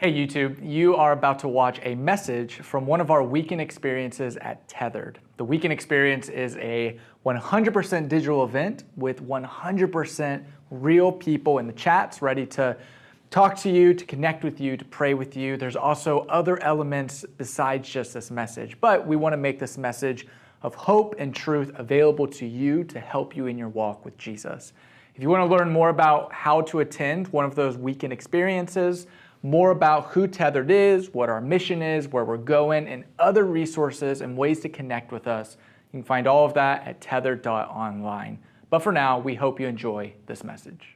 Hey YouTube, you are about to watch a message from one of our weekend experiences at Tethered. The weekend experience is a 100% digital event with 100% real people in the chats ready to talk to you, to connect with you, to pray with you. There's also other elements besides just this message, but we want to make this message of hope and truth available to you to help you in your walk with Jesus. If you want to learn more about how to attend one of those weekend experiences, more about who Tethered is, what our mission is, where we're going, and other resources and ways to connect with us, you can find all of that at tethered.online. But for now, we hope you enjoy this message.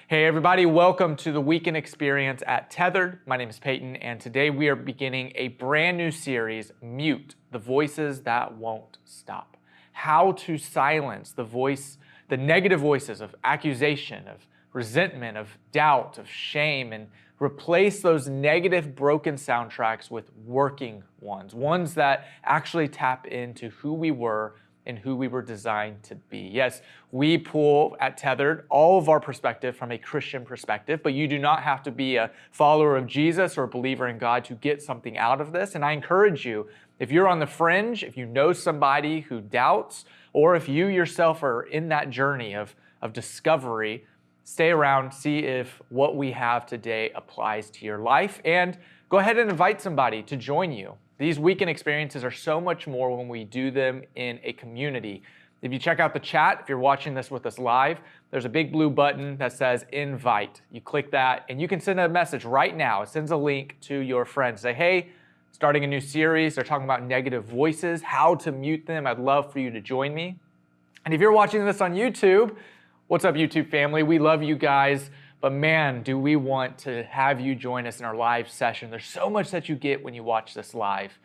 Hey everybody, welcome to the weekend experience at Tethered. My name is Peyton, and today we are beginning a brand new series, Mute, the Voices That Won't Stop. How to silence the negative voices of accusation, of resentment, of doubt, of shame, and replace those negative broken soundtracks with working ones that actually tap into who we were and who we were designed to be. Yes, we pull at Tethered all of our perspective from a Christian perspective, but you do not have to be a follower of Jesus or a believer in God to get something out of this. And I encourage you, if you're on the fringe, if you know somebody who doubts, or if you yourself are in that journey of discovery, stay around, see if what we have today applies to your life, and go ahead and invite somebody to join you. These weekend experiences are so much more when we do them in a community. If you check out the chat, if you're watching this with us live, there's a big blue button that says invite. You click that and you can send a message right now. It sends a link to your friends. Say, hey, starting a new series. They're talking about negative voices, how to mute them. I'd love for you to join me. And if you're watching this on YouTube, what's up, YouTube family? We love you guys, but man, do we want to have you join us in our live session. There's so much that you get when you watch this live.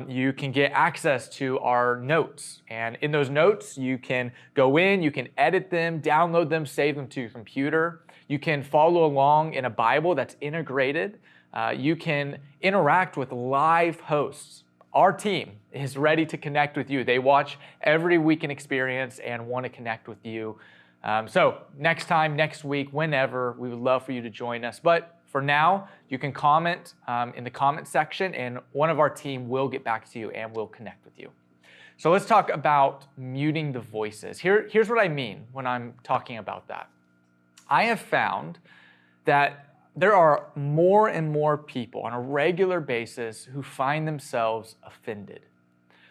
You can get access to our notes, and in those notes, you can go in, you can edit them, download them, save them to your computer. You can follow along in a Bible that's integrated. You can interact with live hosts. Our team is ready to connect with you. They watch every weekend experience and want to connect with you. So next time, next week, whenever, we would love for you to join us. But for now, you can comment in the comment section, and one of our team will get back to you and will connect with you. So let's talk about muting the voices. Here's what I mean when I'm talking about that. I have found that there are more and more people on a regular basis who find themselves offended,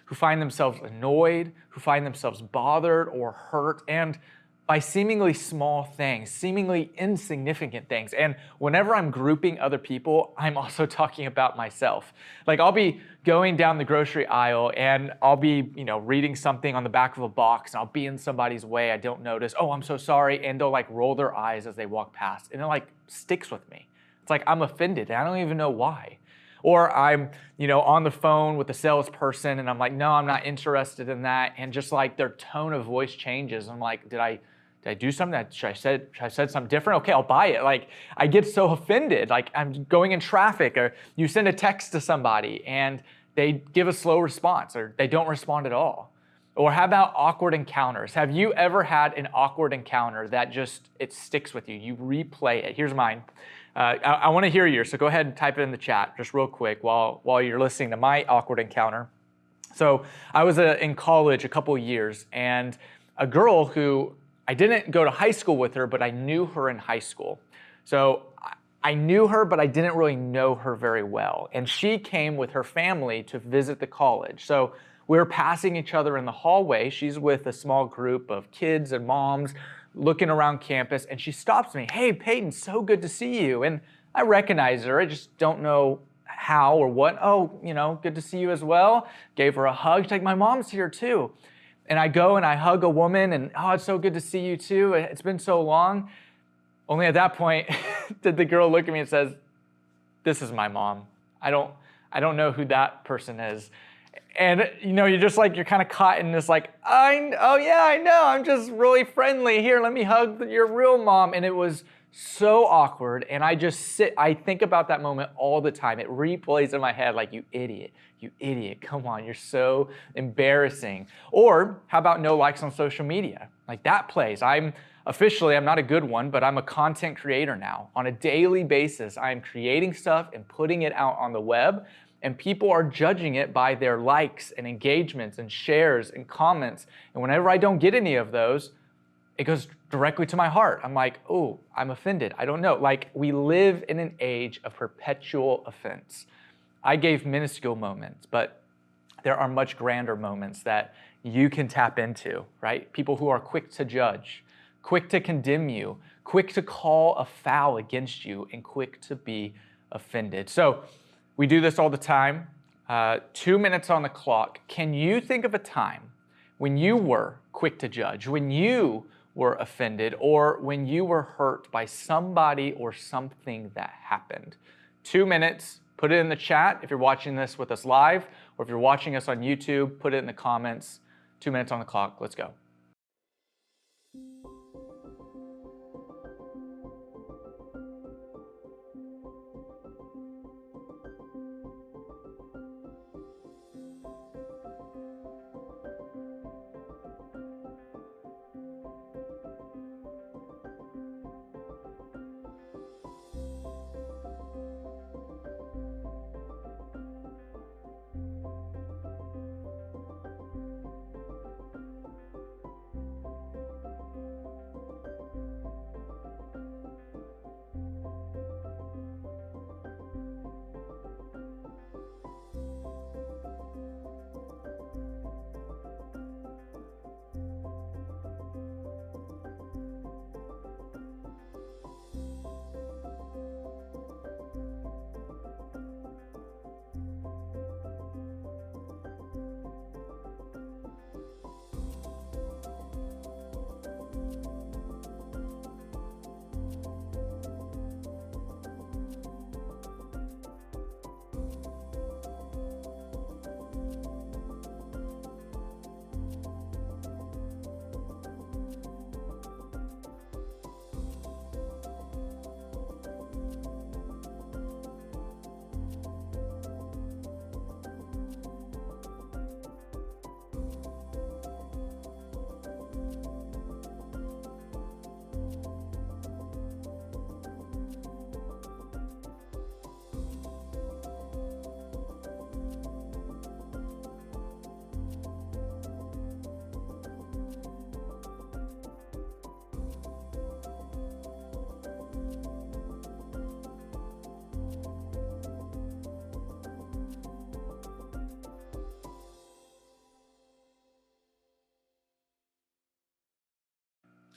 who find themselves annoyed, who find themselves bothered or hurt, and by seemingly small things, seemingly insignificant things. And whenever I'm grouping other people, I'm also talking about myself. Like I'll be going down the grocery aisle and I'll be, reading something on the back of a box and I'll be in somebody's way. I don't notice, oh, I'm so sorry. And they'll like roll their eyes as they walk past and it like sticks with me. It's like I'm offended and I don't even know why. Or I'm, on the phone with a salesperson and I'm like, no, I'm not interested in that. And just like their tone of voice changes. I'm like, did I do something? Should I said something different? Okay, I'll buy it. Like I get so offended. Like I'm going in traffic, or you send a text to somebody and they give a slow response or they don't respond at all. Or how about awkward encounters? Have you ever had an awkward encounter that it sticks with you? You replay it. Here's mine. I want to hear yours, so go ahead and type it in the chat just real quick while you're listening to my awkward encounter. So I was in college a couple of years, and a girl who I didn't go to high school with her, but I knew her in high school. So I knew her, but I didn't really know her very well. And she came with her family to visit the college. So we were passing each other in the hallway. She's with a small group of kids and moms looking around campus, and she stops me. Hey, Peyton, so good to see you. And I recognize her. I just don't know how or what. Oh, good to see you as well. Gave her a hug. She's like, my mom's here too. And I go and I hug a woman and, oh, it's so good to see you too. It's been so long. Only at that point did the girl look at me and says, this is my mom. I don't know who that person is. And you're just like, you're kind of caught in this like, oh yeah, I know. I'm just really friendly. Here, let me hug your real mom. And it was so awkward. And I think about that moment all the time. It replays in my head like, you idiot, come on, you're so embarrassing. Or how about no likes on social media? Like that plays. I'm Officially, I'm not a good one, but I'm a content creator now. On a daily basis, I am creating stuff and putting it out on the web, and people are judging it by their likes and engagements and shares and comments. And whenever I don't get any of those, it goes directly to my heart. I'm like, oh, I'm offended. I don't know. Like, we live in an age of perpetual offense. I gave minuscule moments, but there are much grander moments that you can tap into, right? People who are quick to judge, quick to condemn you, quick to call a foul against you, and quick to be offended. So we do this all the time. 2 minutes on the clock. Can you think of a time when you were quick to judge, when you were offended, or when you were hurt by somebody or something that happened? 2 minutes. Put it in the chat if you're watching this with us live, or if you're watching us on YouTube, put it in the comments. 2 minutes on the clock. Let's go.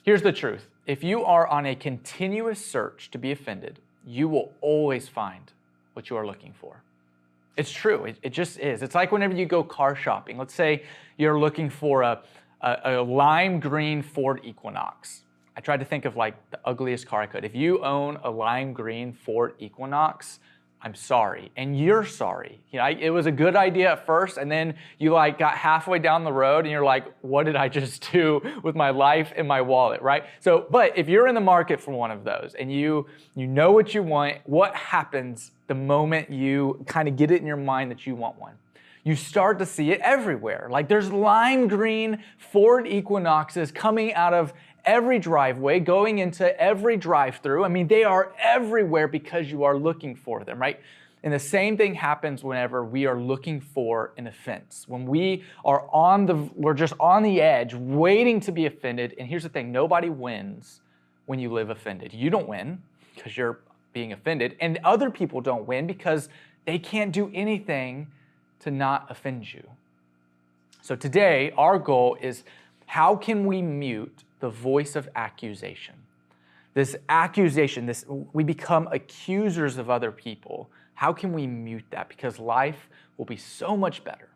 Here's the truth. If you are on a continuous search to be offended, you will always find what you are looking for. It's true. It just is. It's like whenever you go car shopping. Let's say you're looking for a lime green Ford Equinox. I tried to think of like the ugliest car I could. If you own a lime green Ford Equinox, I'm sorry, and you're sorry. You know, it was a good idea at first, and then you like got halfway down the road, and you're like, "What did I just do with my life and my wallet?" Right? So, but if you're in the market for one of those, and you know what you want, what happens the moment you kind of get it in your mind that you want one? You start to see it everywhere. Like there's lime green Ford Equinoxes coming out of every driveway, going into every drive-through. I mean, they are everywhere because you are looking for them, right? And the same thing happens whenever we are looking for an offense. When we are we're just on the edge, waiting to be offended. And here's the thing, nobody wins when you live offended. You don't win because you're being offended, and other people don't win because they can't do anything to not offend you. So today, our goal is how can we mute the voice of accusation? This accusation, we become accusers of other people. How can we mute that? Because life will be so much better.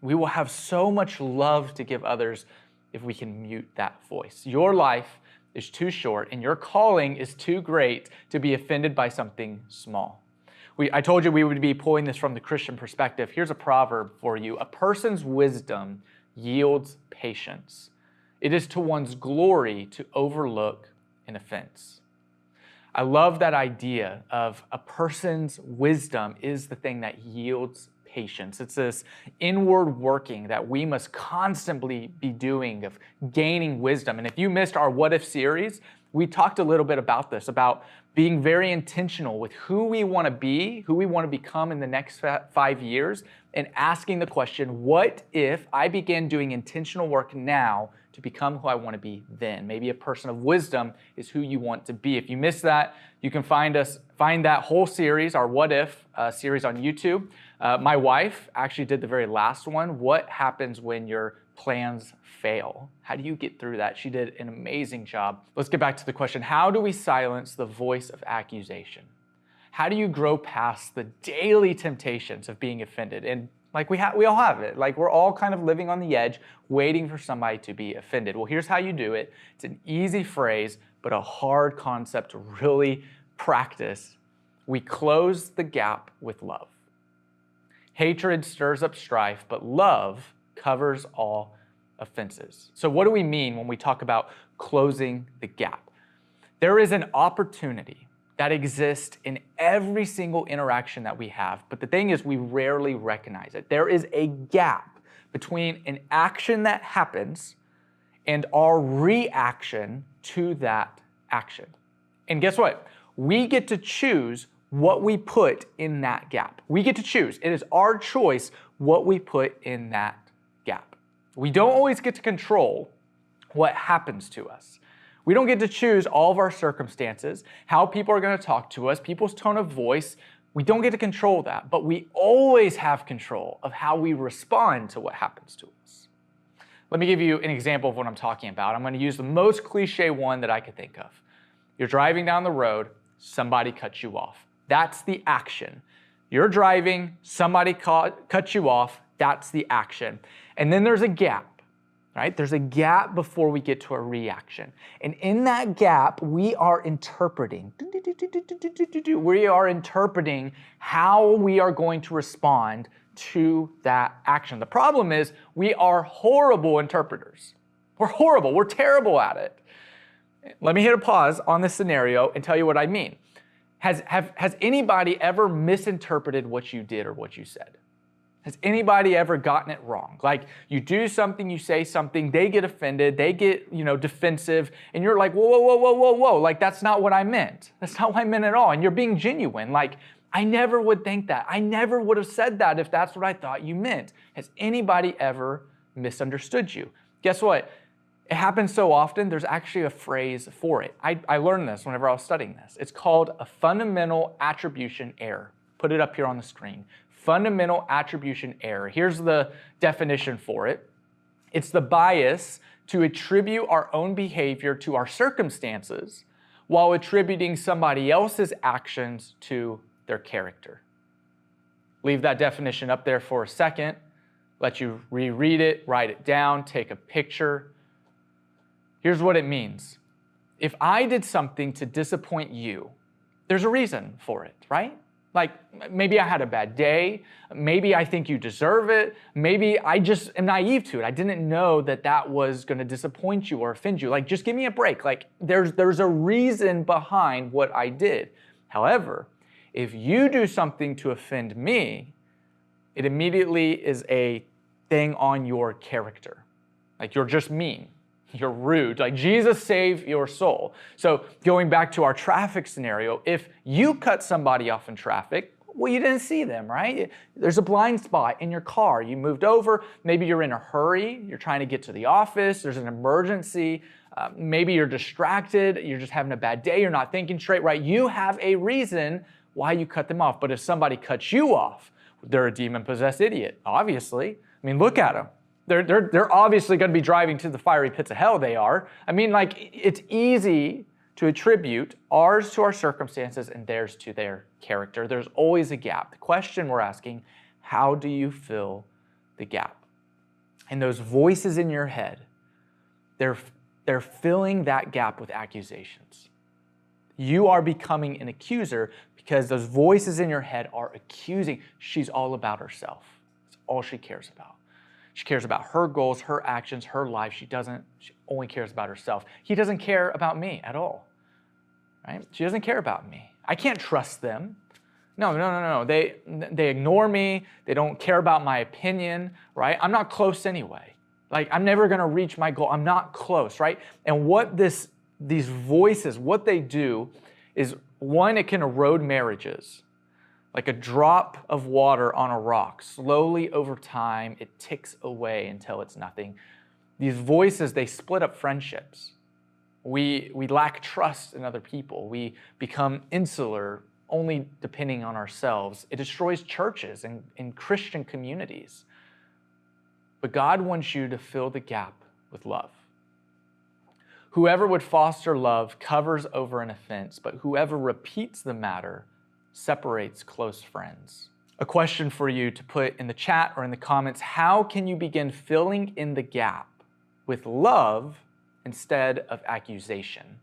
We will have so much love to give others if we can mute that voice. Your life is too short and your calling is too great to be offended by something small. I told you we would be pulling this from the Christian perspective. Here's a proverb for you. A person's wisdom yields patience. It is to one's glory to overlook an offense. I love that idea of a person's wisdom is the thing that yields patience. It's this inward working that we must constantly be doing of gaining wisdom. And if you missed our What If series, we talked a little bit about this, about being very intentional with who we want to be, who we want to become in the next 5 years, and asking the question, what if I began doing intentional work now to become who I want to be then? Maybe a person of wisdom is who you want to be. If you missed that, you can find that whole series, our What If series on YouTube. My wife actually did the very last one. What happens when your plans fail? How do you get through that? She did an amazing job. Let's get back to the question. How do we silence the voice of accusation? How do you grow past the daily temptations of being offended? And like we all have it. Like we're all kind of living on the edge, waiting for somebody to be offended. Well, here's how you do it. It's an easy phrase, but a hard concept to really practice. We close the gap with love. Hatred stirs up strife, but love covers all offenses. So what do we mean when we talk about closing the gap? There is an opportunity that exists in every single interaction that we have, but the thing is we rarely recognize it. There is a gap between an action that happens and our reaction to that action. And guess what? We get to choose what we put in that gap. We get to choose. It is our choice what we put in that gap. We don't always get to control what happens to us. We don't get to choose all of our circumstances, how people are going to talk to us, people's tone of voice. We don't get to control that, but we always have control of how we respond to what happens to us. Let me give you an example of what I'm talking about. I'm going to use the most cliche one that I could think of. You're driving down the road, somebody cuts you off. That's the action. You're driving, somebody cuts you off, that's the action. And then there's a gap, right? There's a gap before we get to a reaction. And in that gap, we are interpreting. We are interpreting how we are going to respond to that action. The problem is we are horrible interpreters. We're horrible. We're terrible at it. Let me hit a pause on this scenario and tell you what I mean. Has anybody ever misinterpreted what you did or what you said? Has anybody ever gotten it wrong? Like you do something, you say something, they get offended, they get, defensive, and you're like, whoa, whoa, whoa, whoa, whoa, whoa. Like that's not what I meant. That's not what I meant at all. And you're being genuine. Like I never would think that. I never would have said that if that's what I thought you meant. Has anybody ever misunderstood you? Guess what? It happens so often, there's actually a phrase for it. I learned this whenever I was studying this. It's called a fundamental attribution error. Put it up here on the screen. Fundamental attribution error. Here's the definition for it. It's the bias to attribute our own behavior to our circumstances while attributing somebody else's actions to their character. Leave that definition up there for a second. Let you reread it, write it down, take a picture. Here's what it means. If I did something to disappoint you, there's a reason for it, right? Like maybe I had a bad day. Maybe I think you deserve it. Maybe I just am naive to it. I didn't know that that was going to disappoint you or offend you. Like just give me a break. Like there's a reason behind what I did. However, if you do something to offend me, it immediately is a thing on your character. Like you're just mean. You're rude. Like Jesus save your soul. So going back to our traffic scenario, if you cut somebody off in traffic, well, you didn't see them, right? There's a blind spot in your car. You moved over. Maybe you're in a hurry. You're trying to get to the office. There's an emergency. Maybe you're distracted. You're just having a bad day. You're not thinking straight, right? You have a reason why you cut them off. But if somebody cuts you off, they're a demon-possessed idiot, obviously. I mean, look at them. They're obviously going to be driving to the fiery pits of hell, they are. I mean, like, it's easy to attribute ours to our circumstances and theirs to their character. There's always a gap. The question we're asking, how do you fill the gap? And those voices in your head, they're filling that gap with accusations. You are becoming an accuser because those voices in your head are accusing. She's all about herself. That's all she cares about. She cares about her goals, her actions, her life. She only cares about herself. He doesn't care about me at all, right? She doesn't care about me. I can't trust them. No. They ignore me. They don't care about my opinion, right? I'm not close anyway. Like, I'm never going to reach my goal. I'm not close, right? And what these voices, what they do is, one, it can erode marriages. Like a drop of water on a rock. Slowly over time, it ticks away until it's nothing. These voices, they split up friendships. We lack trust in other people. We become insular, only depending on ourselves. It destroys churches and Christian communities. But God wants you to fill the gap with love. Whoever would foster love covers over an offense, but whoever repeats the matter separates close friends. A question for you to put in the chat or in the comments: how can you begin filling in the gap with love instead of accusation?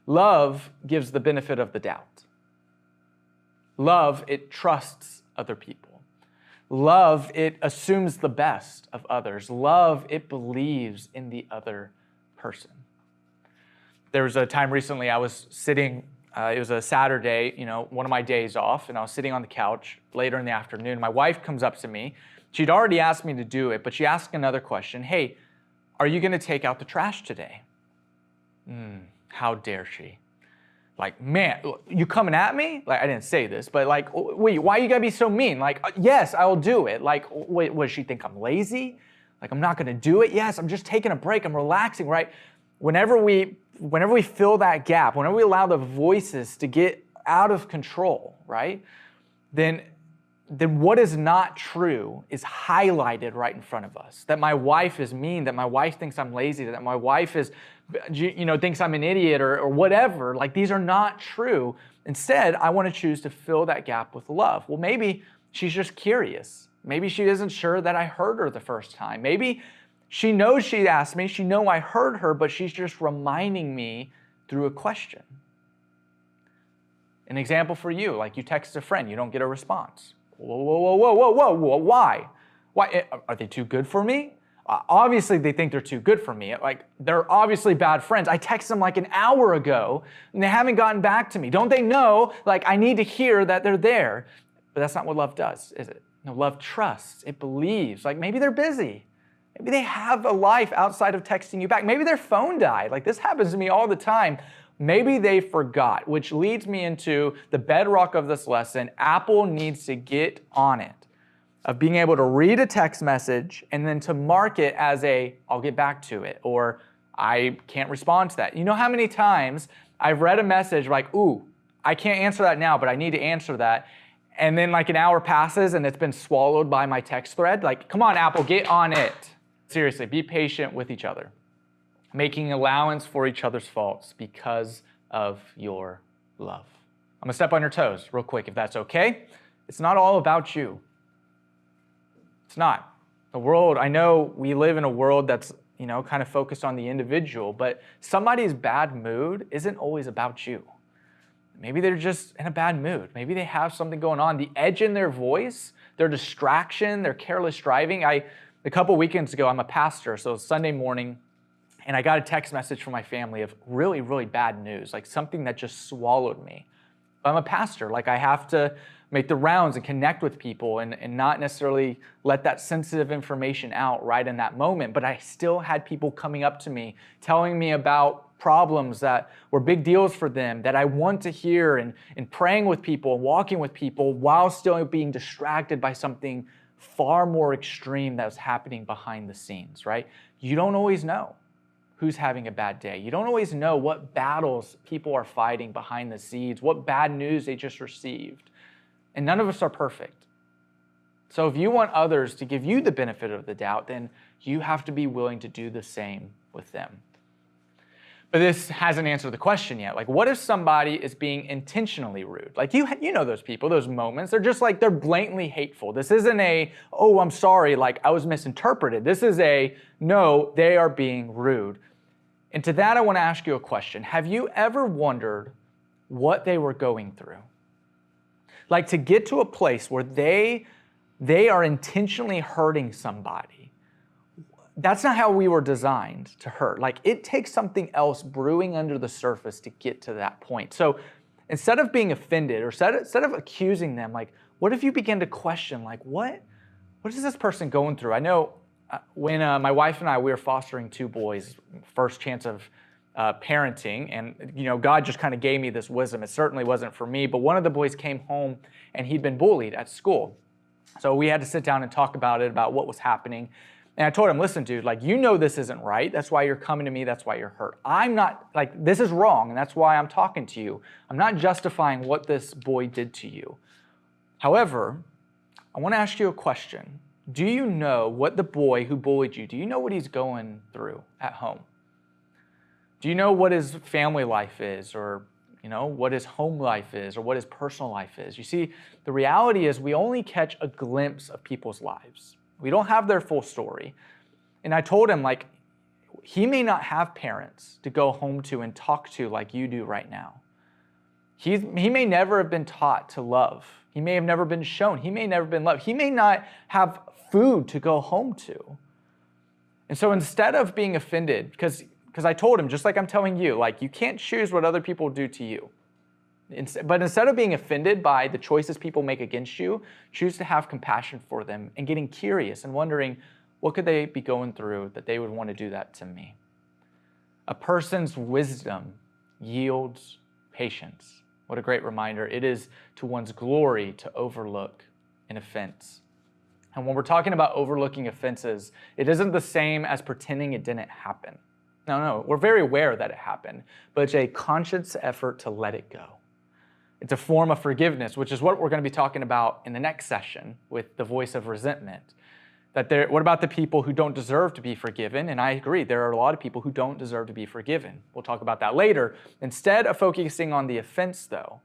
Love gives the benefit of the doubt. Love, it trusts other people. Love, it assumes the best of others. Love, it believes in the other person. There was a time recently I was sitting, it was a Saturday, one of my days off, and I was sitting on the couch later in the afternoon. My wife comes up to me. She'd already asked me to do it, but she asked another question. Hey, are you going to take out the trash today? How dare she? Like, man, you coming at me? Like, I didn't say this, but like, wait, why you gotta be so mean? Like, yes, I will do it. Like, wait, what, does she think I'm lazy? Like, I'm not gonna do it? Yes, I'm just taking a break. I'm relaxing, right? Whenever we fill that gap, whenever we allow the voices to get out of control, right? Then what is not true is highlighted right in front of us. That my wife is mean, that my wife thinks I'm lazy, that my wife is, thinks I'm an idiot or whatever. Like, these are not true. Instead, I want to choose to fill that gap with love. Well, maybe she's just curious. Maybe she isn't sure that I heard her the first time. Maybe she knows she asked me, she knows I heard her, but she's just reminding me through a question. An example for you, like you text a friend, you don't get a response. Whoa, why? Why? Are they too good for me? Obviously, they think they're too good for me. Like, they're obviously bad friends. I texted them like an hour ago, and they haven't gotten back to me. Don't they know, like, I need to hear that they're there? But that's not what love does, is it? No, love trusts. It believes. Like, maybe they're busy. Maybe they have a life outside of texting you back. Maybe their phone died. Like, this happens to me all the time. Maybe they forgot, which leads me into the bedrock of this lesson. Apple needs to get on it, of being able to read a text message and then to mark it as I'll get back to it, or I can't respond to that. You know how many times I've read a message like, ooh, I can't answer that now, but I need to answer that. And then like an hour passes and it's been swallowed by my text thread. Like, come on, Apple, get on it. Seriously, be patient with each other, making allowance for each other's faults because of your love. I'm gonna step on your toes real quick, if that's okay. It's not all about you. It's not. The world, I know we live in a world that's, kind of focused on the individual, but somebody's bad mood isn't always about you. Maybe they're just in a bad mood. Maybe they have something going on. The edge in their voice, their distraction, their careless driving. A couple weekends ago, I'm a pastor, so it's Sunday morning, and I got a text message from my family of really, really bad news, like something that just swallowed me. But I'm a pastor, like I have to make the rounds and connect with people and not necessarily let that sensitive information out right in that moment. But I still had people coming up to me, telling me about problems that were big deals for them that I want to hear, and praying with people and walking with people while still being distracted by something far more extreme that was happening behind the scenes, right? You don't always know who's having a bad day. You don't always know what battles people are fighting behind the scenes, what bad news they just received. And none of us are perfect. So if you want others to give you the benefit of the doubt, then you have to be willing to do the same with them. But this hasn't answered the question yet. Like, what if somebody is being intentionally rude? Like, you know those people, those moments. They're blatantly hateful. This isn't oh, I'm sorry, like I was misinterpreted. This is no, they are being rude. And to that, I want to ask you a question. Have you ever wondered what they were going through? Like, to get to a place where they are intentionally hurting somebody. That's not how we were designed to hurt. Like, it takes something else brewing under the surface to get to that point. So instead of being offended or instead of accusing them, like, what if you begin to question, like, what is this person going through? I know when my wife and I, we were fostering 2 boys, first chance of parenting, and God just kind of gave me this wisdom. It certainly wasn't for me, but one of the boys came home and he'd been bullied at school. So we had to sit down and talk about it, about what was happening. And I told him, listen, dude, like, this isn't right. That's why you're coming to me. That's why you're hurt. I'm not, like, this is wrong, and that's why I'm talking to you. I'm not justifying what this boy did to you. However, I want to ask you a question. Do you know what the boy who bullied you, do you know what he's going through at home? Do you know what his family life is, or what his home life is, or what his personal life is? You see, the reality is we only catch a glimpse of people's lives. We don't have their full story. And I told him, like, he may not have parents to go home to and talk to like you do right now. He may never have been taught to love. He may have never been shown. He may never have been loved. He may not have food to go home to. And so instead of being offended, because I told him, just like I'm telling you, like, you can't choose what other people do to you. But instead of being offended by the choices people make against you, choose to have compassion for them and getting curious and wondering, what could they be going through that they would want to do that to me? A person's wisdom yields patience. What a great reminder. It is to one's glory to overlook an offense. And when we're talking about overlooking offenses, it isn't the same as pretending it didn't happen. No, we're very aware that it happened, but it's a conscious effort to let it go. It's a form of forgiveness, which is what we're going to be talking about in the next session with the voice of resentment. What about the people who don't deserve to be forgiven? And I agree, there are a lot of people who don't deserve to be forgiven. We'll talk about that later. Instead of focusing on the offense, though,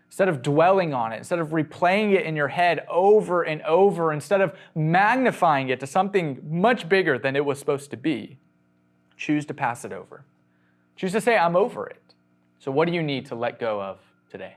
instead of dwelling on it, instead of replaying it in your head over and over, instead of magnifying it to something much bigger than it was supposed to be, choose to pass it over. Choose to say, I'm over it. So what do you need to let go of today?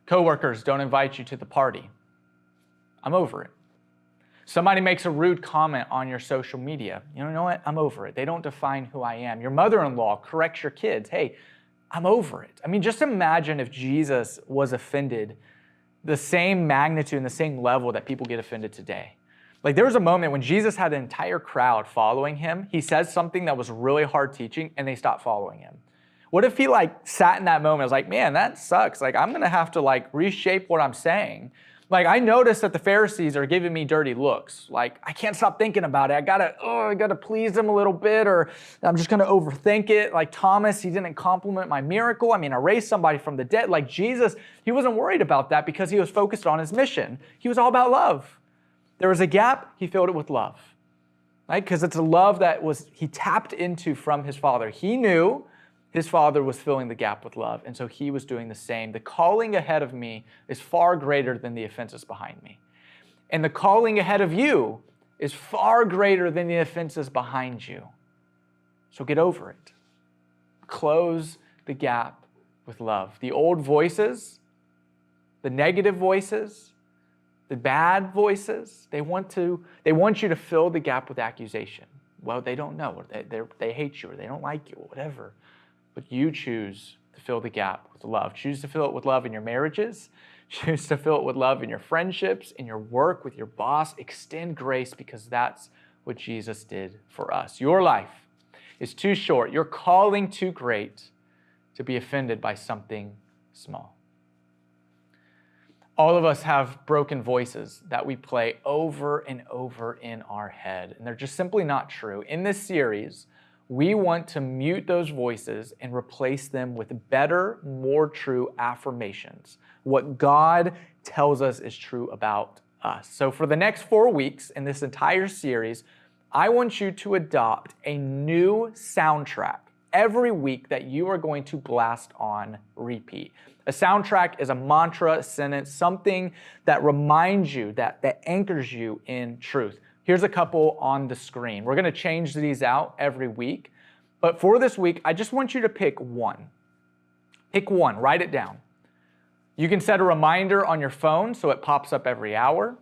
Coworkers don't invite you to the party. I'm over it. Somebody makes a rude comment on your social media. You know what? I'm over it. They don't define who I am. Your mother-in-law corrects your kids. Hey, I'm over it. I mean, just imagine if Jesus was offended the same magnitude and the same level that people get offended today. Like there was a moment when Jesus had an entire crowd following him. He says something that was really hard teaching and they stopped following him. What if he sat in that moment and was like, man, that sucks. I'm going to have to reshape what I'm saying. I noticed that the Pharisees are giving me dirty looks. I can't stop thinking about it. I gotta please them a little bit, or I'm just gonna overthink it. Thomas, he didn't compliment my miracle. I raised somebody from the dead. Jesus, he wasn't worried about that because he was focused on his mission. He was all about love. There was a gap, he filled it with love. Right? Because it's a love that he tapped into from his Father. He knew his Father was filling the gap with love, and so he was doing the same. The calling ahead of me is far greater than the offenses behind me. And the calling ahead of you is far greater than the offenses behind you. So get over it. Close the gap with love. The old voices, the negative voices, the bad voices, they want you to fill the gap with accusation. Well, they don't know, or they hate you, or they don't like you, or whatever. But you choose to fill the gap with love. Choose to fill it with love in your marriages. Choose to fill it with love in your friendships, in your work, with your boss. Extend grace because that's what Jesus did for us. Your life is too short. Your calling too great to be offended by something small. All of us have broken voices that we play over and over in our head, and they're just simply not true. In this series, we want to mute those voices and replace them with better, more true affirmations. What God tells us is true about us. So for the next 4 weeks in this entire series, I want you to adopt a new soundtrack every week that you are going to blast on repeat. A soundtrack is a mantra, a sentence, something that reminds you, that anchors you in truth. Here's a couple on the screen. We're going to change these out every week. But for this week, I just want you to pick one. Pick one. Write it down. You can set a reminder on your phone so it pops up every hour.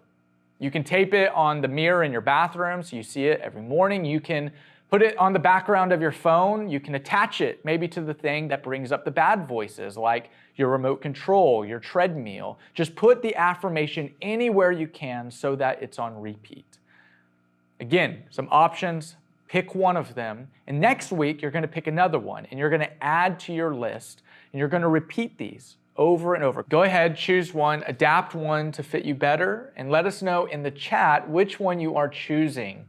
You can tape it on the mirror in your bathroom so you see it every morning. You can put it on the background of your phone. You can attach it maybe to the thing that brings up the bad voices, like your remote control, your treadmill. Just put the affirmation anywhere you can so that it's on repeat. Again, some options, pick one of them, and next week you're going to pick another one, and you're going to add to your list, and you're going to repeat these over and over. Go ahead, choose one, adapt one to fit you better, and let us know in the chat which one you are choosing.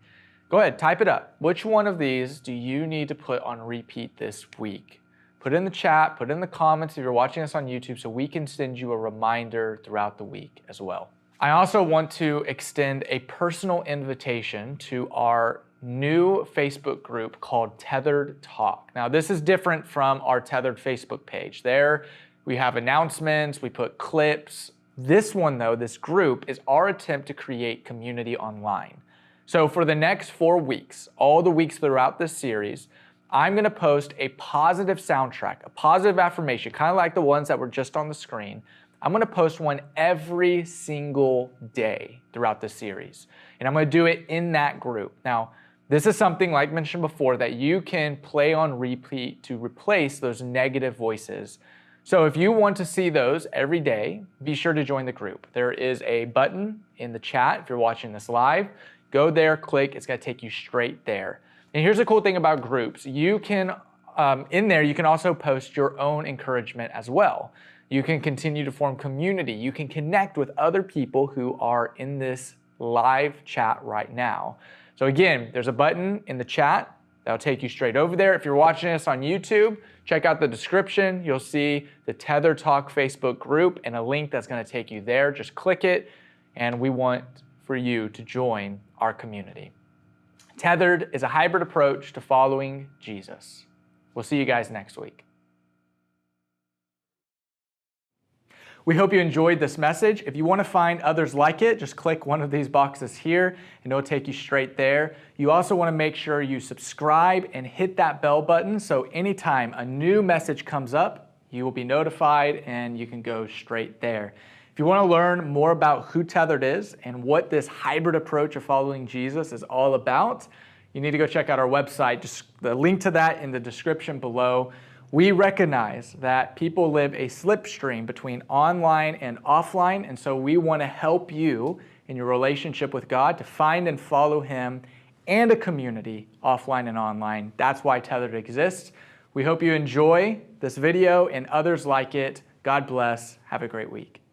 Go ahead, type it up. Which one of these do you need to put on repeat this week? Put it in the chat, put it in the comments if you're watching us on YouTube so we can send you a reminder throughout the week as well. I also want to extend a personal invitation to our new Facebook group called Tethered Talk. Now, this is different from our Tethered Facebook page. There, we have announcements, we put clips. This one, though, this group, is our attempt to create community online. So for the next 4 weeks, all the weeks throughout this series, I'm going to post a positive soundtrack, a positive affirmation, kind of like the ones that were just on the screen. I'm going to post one every single day throughout the series, and I'm going to do it in that group. Now, this is something, like mentioned before, that you can play on repeat to replace those negative voices. So if you want to see those every day, be sure to join the group. There is a button in the chat if you're watching this live. Go there, click, it's going to take you straight there. And here's the cool thing about groups. You can in there, you can also post your own encouragement as well. You can continue to form community. You can connect with other people who are in this live chat right now. So again, there's a button in the chat that'll take you straight over there. If you're watching us on YouTube, check out the description. You'll see the Tethered Talk Facebook group and a link that's going to take you there. Just click it, and we want for you to join our community. Tethered is a hybrid approach to following Jesus. We'll see you guys next week. We hope you enjoyed this message. If you want to find others like it, just click one of these boxes here and it'll take you straight there. You also want to make sure you subscribe and hit that bell button so anytime a new message comes up, you will be notified and you can go straight there. If you want to learn more about who Tethered is and what this hybrid approach of following Jesus is all about, you need to go check out our website. Just the link to that in the description below. We recognize that people live a slipstream between online and offline, and so we want to help you in your relationship with God to find and follow Him and a community offline and online. That's why Tethered exists. We hope you enjoy this video and others like it. God bless. Have a great week.